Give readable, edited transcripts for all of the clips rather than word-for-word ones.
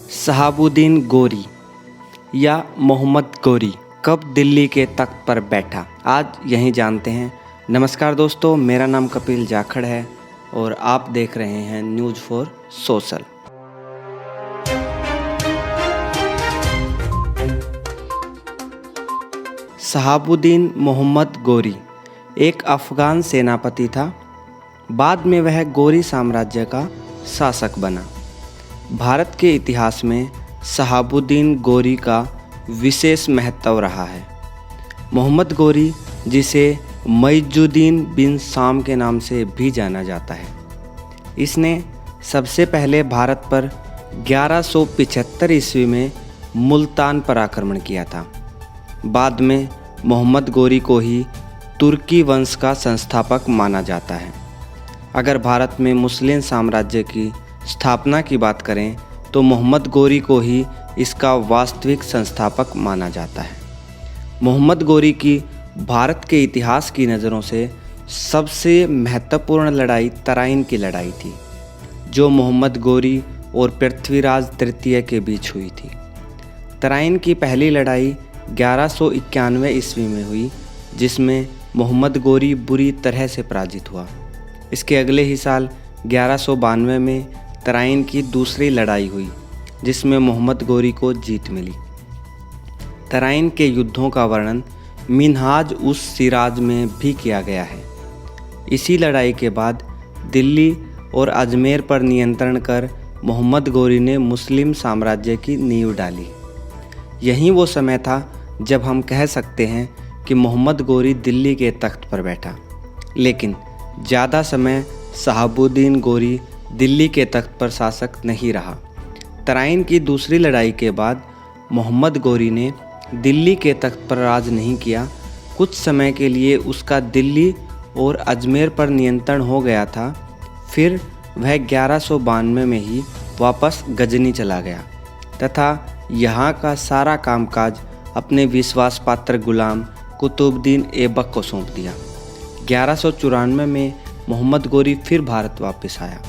शहाबुद्दीन गोरी या मोहम्मद गोरी कब दिल्ली के तख्त पर बैठा, आज यही जानते हैं। नमस्कार दोस्तों, मेरा नाम कपिल जाखड़ है और आप देख रहे हैं news for social. Shahabuddin Mohammad Ghori एक अफ़गान सेनापति था। बाद में वह गोरी साम्राज्य का शासक बना। भारत के इतिहास में शहाबुद्दीन गोरी का विशेष महत्व रहा है। मोहम्मद गोरी, जिसे मुइज़ुद्दीन बिन शाम के नाम से भी जाना जाता है, इसने सबसे पहले भारत पर 1175 ईस्वी में मुल्तान पर आक्रमण किया था। बाद में मोहम्मद गोरी को ही तुर्की वंश का संस्थापक माना जाता है। अगर भारत में मुस्लिम साम्राज्य की स्थापना की बात करें तो मोहम्मद गोरी को ही इसका वास्तविक संस्थापक माना जाता है। मोहम्मद गोरी की भारत के इतिहास की नज़रों से सबसे महत्वपूर्ण लड़ाई तराइन की लड़ाई थी, जो मोहम्मद गोरी और पृथ्वीराज तृतीय के बीच हुई थी। तराइन की पहली लड़ाई 1191 ईस्वी में हुई, जिसमें मोहम्मद गोरी बुरी तरह से पराजित हुआ। इसके अगले ही साल 1192 में तराइन की दूसरी लड़ाई हुई, जिसमें मोहम्मद गोरी को जीत मिली। तराइन के युद्धों का वर्णन मिन्हाज उस सिराज में भी किया गया है। इसी लड़ाई के बाद दिल्ली और अजमेर पर नियंत्रण कर मोहम्मद गोरी ने मुस्लिम साम्राज्य की नींव डाली। यही वो समय था जब हम कह सकते हैं कि मोहम्मद गोरी दिल्ली के तख्त पर बैठा। लेकिन ज़्यादा समय शहाबुद्दीन गोरी दिल्ली के तख्त पर शासक नहीं रहा। तराइन की दूसरी लड़ाई के बाद मोहम्मद गोरी ने दिल्ली के तख्त पर राज नहीं किया। कुछ समय के लिए उसका दिल्ली और अजमेर पर नियंत्रण हो गया था। फिर वह 1192 में ही वापस गजनी चला गया तथा यहाँ का सारा कामकाज अपने विश्वास पात्र गुलाम कुतुबुद्दीन ऐबक को सौंप दिया। 1194 में मोहम्मद गोरी फिर भारत वापस आया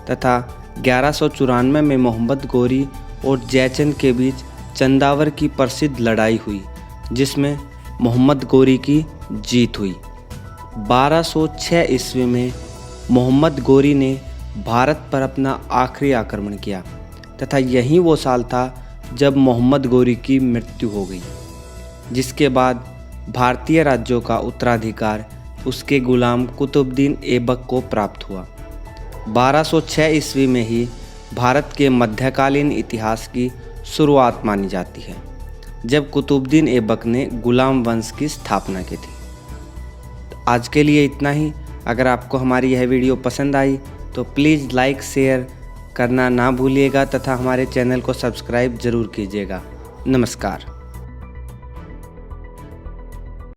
तथा 1194 में मोहम्मद गोरी और जयचंद के बीच चंदावर की प्रसिद्ध लड़ाई हुई, जिसमें मोहम्मद गोरी की जीत हुई। 1206 ईस्वी में मोहम्मद गोरी ने भारत पर अपना आखिरी आक्रमण किया तथा यही वो साल था जब मोहम्मद गोरी की मृत्यु हो गई, जिसके बाद भारतीय राज्यों का उत्तराधिकार उसके गुलाम कुतुबुद्दीन ऐबक को प्राप्त हुआ। 1206 ईस्वी में ही भारत के मध्यकालीन इतिहास की शुरुआत मानी जाती है, जब कुतुबुद्दीन ऐबक ने गुलाम वंश की स्थापना की थी। आज के लिए इतना ही। अगर आपको हमारी यह वीडियो पसंद आई तो प्लीज़ लाइक शेयर करना ना भूलिएगा तथा हमारे चैनल को सब्सक्राइब ज़रूर कीजिएगा। नमस्कार।